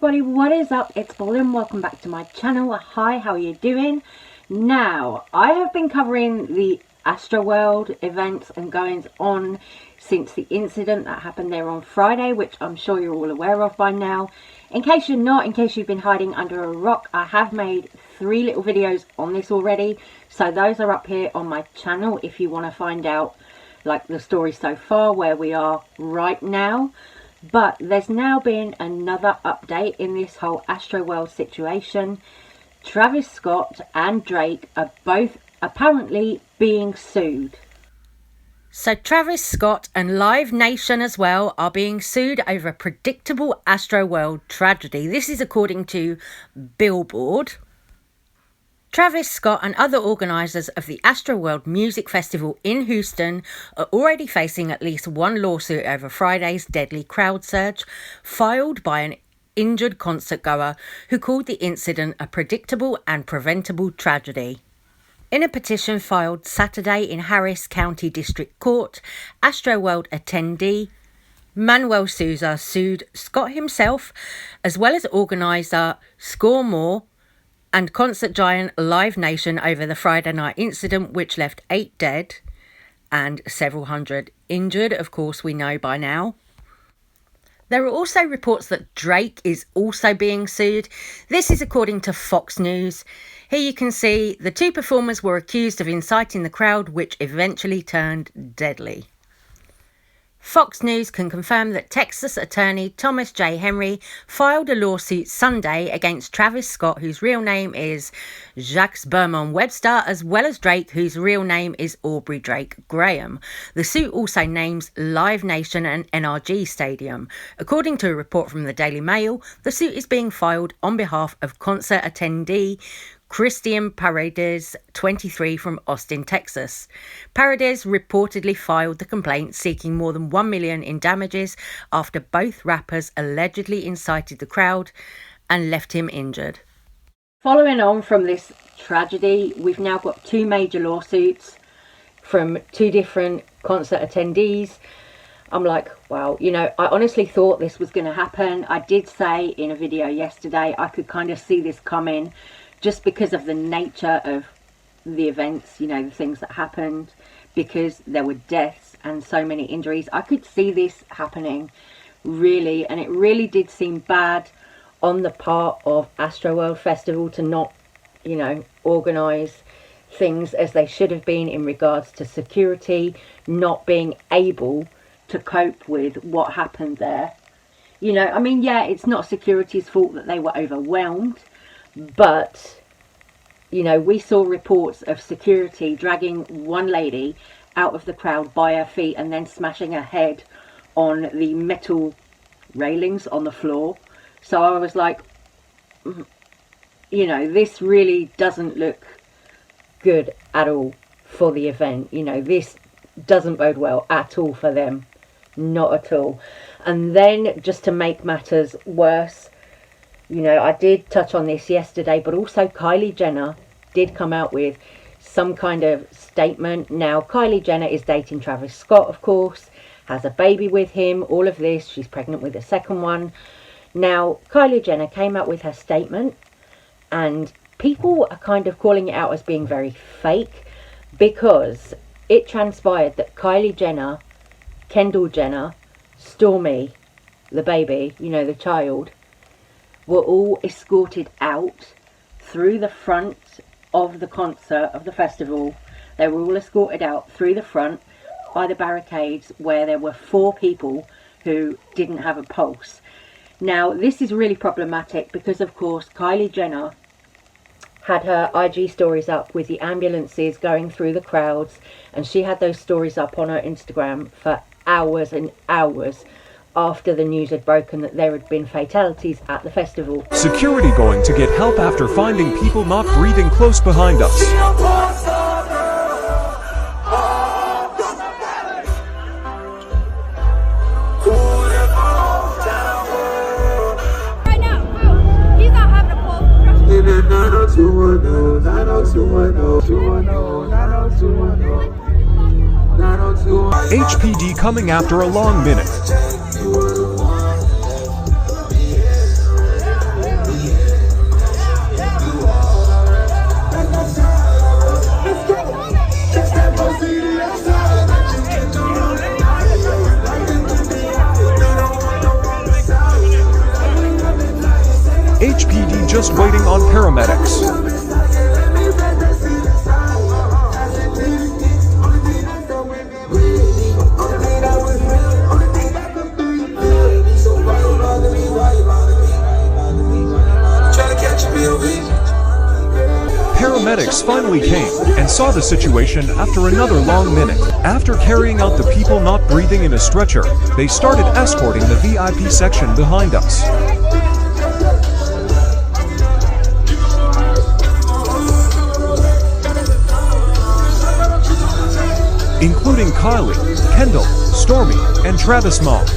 everybody, what is up? It's Paul and welcome back to my channel. Hi, how are you doing? Now, I have been covering the Astroworld events and goings on since the incident that happened there on Friday, which I'm sure you're all aware of by now. In case you're not, in case you've been hiding under a rock, I have made 3 little videos on this already. So those are up here on my channel if you want to find out like the story so far, where we are right now. But there's now been another update in this whole Astroworld situation. Travis Scott and Drake are both apparently being sued. So Travis Scott and Live Nation as well are being sued over a predictable Astroworld tragedy. This is according to Billboard. Travis Scott and other organisers of the Astroworld Music Festival in Houston are already facing at least one lawsuit over Friday's deadly crowd surge, filed by an injured concert goer who called the incident a predictable and preventable tragedy. In a petition filed Saturday in Harris County District Court, Astroworld attendee Manuel Souza sued Scott himself, as well as organiser Score and concert giant Live Nation over the Friday night incident, which left 8 dead and several hundred injured, of course we know by now. There are also reports that Drake is also being sued. This is according to Fox News. Here you can see the 2 performers were accused of inciting the crowd, which eventually turned deadly. Fox News can confirm that Texas attorney Thomas J. Henry filed a lawsuit Sunday against Travis Scott, whose real name is Jacques Bermond Webster, as well as Drake, whose real name is Aubrey Drake Graham. The suit also names Live Nation and NRG Stadium. According to a report from the Daily Mail, the suit is being filed on behalf of concert attendee Christian Paredes, 23, from Austin, Texas. Paredes reportedly filed the complaint seeking more than $1 million in damages after both rappers allegedly incited the crowd and left him injured. Following on from this tragedy, we've now got 2 major lawsuits from 2 different concert attendees. I'm like, wow, you know, I honestly thought this was going to happen. I did say in a video yesterday I could kind of see this coming, just because of the nature of the events, you know, the things that happened, because there were deaths and so many injuries. I could see this happening, really, and it really did seem bad on the part of Astroworld Festival to not, you know, organise things as they should have been in regards to security, not being able to cope with what happened there. You know, I mean, yeah, it's not security's fault that they were overwhelmed, but, you know, we saw reports of security dragging one lady out of the crowd by her feet and then smashing her head on the metal railings on the floor. So I was like, you know, this really doesn't look good at all for the event. You know, this doesn't bode well at all for them. Not at all. And then, just to make matters worse, you know, I did touch on this yesterday, but also Kylie Jenner did come out with some kind of statement. Now, Kylie Jenner is dating Travis Scott, of course, has a baby with him, all of this. She's pregnant with a second one. Now, Kylie Jenner came out with her statement, and people are kind of calling it out as being very fake, because it transpired that Kylie Jenner, Kendall Jenner, Stormy, the baby, you know, the child, were all escorted out through the front of the concert, of the festival. They were all escorted out through the front by the barricades, where there were 4 people who didn't have a pulse. Now, this is really problematic because, of course, Kylie Jenner had her IG stories up with the ambulances going through the crowds, and she had those stories up on her Instagram for hours and hours after the news had broken that there had been fatalities at the festival. Security going to get help after finding people not breathing close behind us. Right now, bro, he's not having a pulse. 90210, HPD coming after a long minute. just waiting on paramedics. Paramedics finally came and saw the situation after another long minute. After carrying out the people not breathing in a stretcher, they started escorting the VIP section behind us. Including Kylie, Kendall, Stormy, and Travis Mom.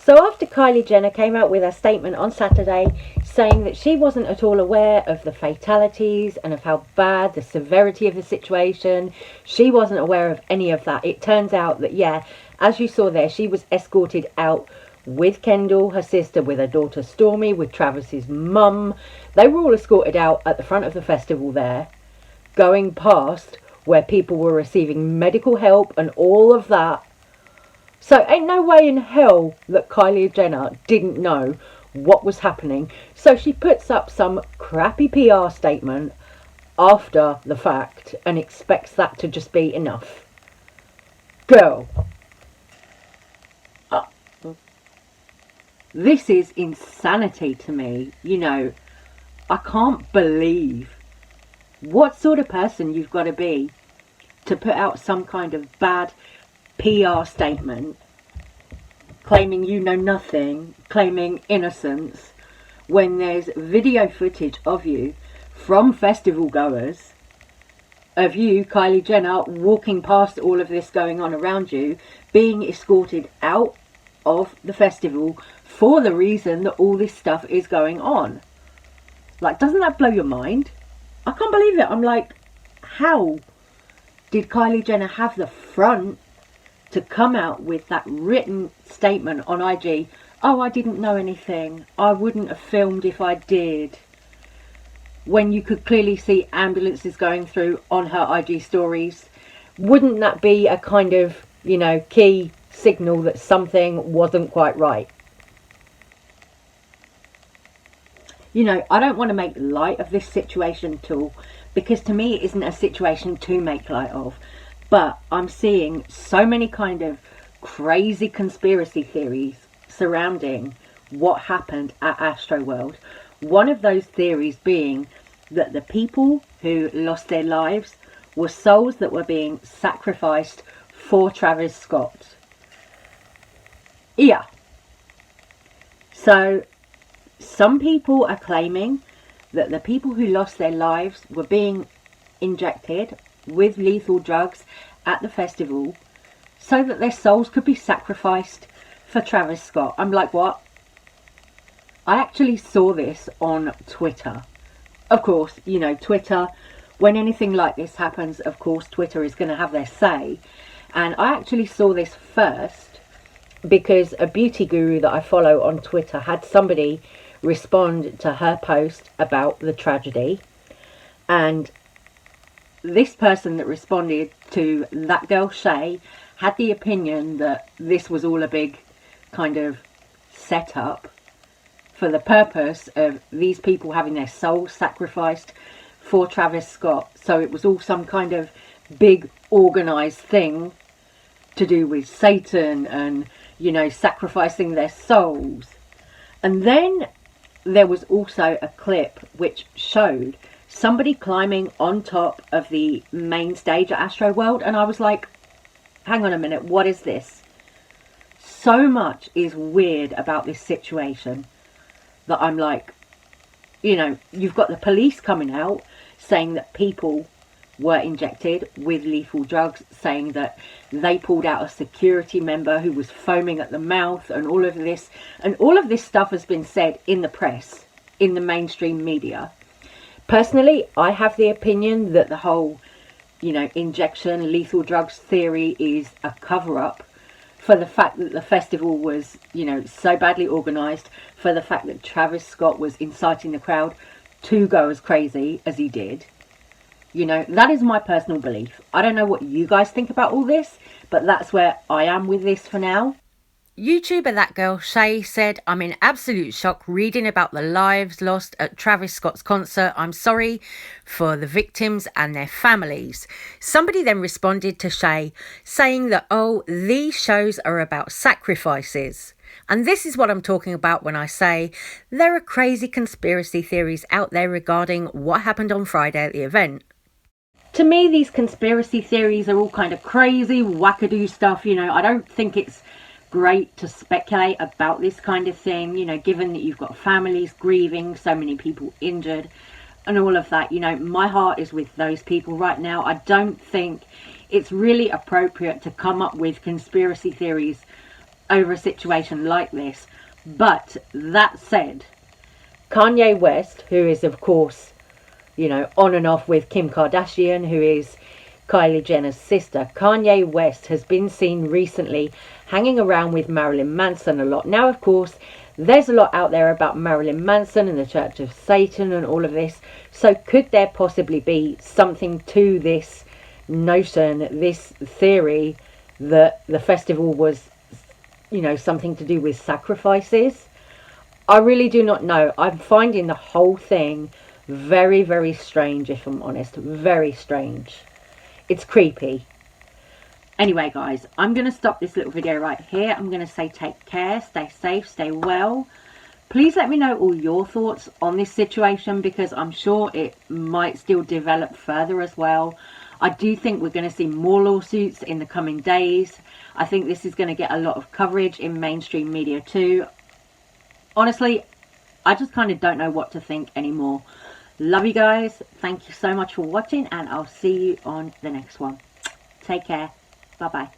So after Kylie Jenner came out with her statement on Saturday saying that she wasn't at all aware of the fatalities and of how bad the severity of the situation, she wasn't aware of any of that. It turns out that, yeah, as you saw there, she was escorted out with Kendall, her sister, with her daughter Stormy, with Travis's mum. They were all escorted out at the front of the festival there, going past where people were receiving medical help and all of that. So ain't no way in hell that Kylie Jenner didn't know what was happening. So she puts up some crappy PR statement after the fact and expects that to just be enough. Girl. This is insanity to me. You know, I can't believe what sort of person you've got to be to put out some kind of bad PR statement claiming you know nothing, claiming innocence, when there's video footage of you from festival goers, of you, Kylie Jenner, walking past all of this going on around you, being escorted out of the festival for the reason that all this stuff is going on. Like, doesn't that blow your mind? I can't believe it. I'm like, how did Kylie Jenner have the front to come out with that written statement on IG? Oh, I didn't know anything. I wouldn't have filmed if I did. When you could clearly see ambulances going through on her IG stories. Wouldn't that be a kind of, you know, key signal that something wasn't quite right? You know, I don't want to make light of this situation at all, because to me it isn't a situation to make light of. But I'm seeing so many kind of crazy conspiracy theories surrounding what happened at Astroworld. One of those theories being that the people who lost their lives were souls that were being sacrificed for Travis Scott. Yeah. So some people are claiming that the people who lost their lives were being injected with lethal drugs at the festival so that their souls could be sacrificed for Travis Scott. I'm like, what? I actually saw this on Twitter. Of course, you know, Twitter, when anything like this happens, of course, Twitter is going to have their say. And I actually saw this first because a beauty guru that I follow on Twitter had somebody respond to her post about the tragedy. And this person that responded to that girl Shay had the opinion that this was all a big kind of setup for the purpose of these people having their souls sacrificed for Travis Scott. So it was all some kind of big organised thing to do with Satan and, you know, sacrificing their souls. And then there was also a clip which showed somebody climbing on top of the main stage at Astroworld, and I was like, hang on a minute, what is this? So much is weird about this situation that I'm like, you know, you've got the police coming out saying that people were injected with lethal drugs, saying that they pulled out a security member who was foaming at the mouth, and all of this. And all of this stuff has been said in the press, in the mainstream media. Personally, I have the opinion that the whole, you know, injection, lethal drugs theory is a cover-up for the fact that the festival was, you know, so badly organised, for the fact that Travis Scott was inciting the crowd to go as crazy as he did. You know, that is my personal belief. I don't know what you guys think about all this, But that's where I am with this for now. YouTuber That Girl Shay said, I'm in absolute shock reading about the lives lost at Travis Scott's concert. I'm sorry for the victims and their families. Somebody then responded to Shay saying that, oh, these shows are about sacrifices. And this is what I'm talking about when I say there are crazy conspiracy theories out there regarding what happened on Friday at the event. To me, these conspiracy theories are all kind of crazy, wackadoo stuff. You know, I don't think it's great to speculate about this kind of thing, you know, given that you've got families grieving, so many people injured and all of that. You know, my heart is with those people right now. I don't think it's really appropriate to come up with conspiracy theories over a situation like this. But that said, Kanye West, who is of course, you know, on and off with Kim Kardashian, who is Kylie Jenner's sister, Kanye West has been seen recently hanging around with Marilyn Manson a lot. Now, of course, there's a lot out there about Marilyn Manson and the Church of Satan and all of this. So could there possibly be something to this notion, this theory that the festival was, you know, something to do with sacrifices? I really do not know. I'm finding the whole thing very, very strange, if I'm honest. Very strange. It's creepy. Anyway, guys, I'm going to stop this little video right here. I'm going to say take care, stay safe, stay well. Please let me know all your thoughts on this situation, because I'm sure it might still develop further as well. I do think we're going to see more lawsuits in the coming days. I think this is going to get a lot of coverage in mainstream media too. Honestly, I just kind of don't know what to think anymore. Love you guys. Thank you so much for watching, and I'll see you on the next one. Take care. Bye-bye.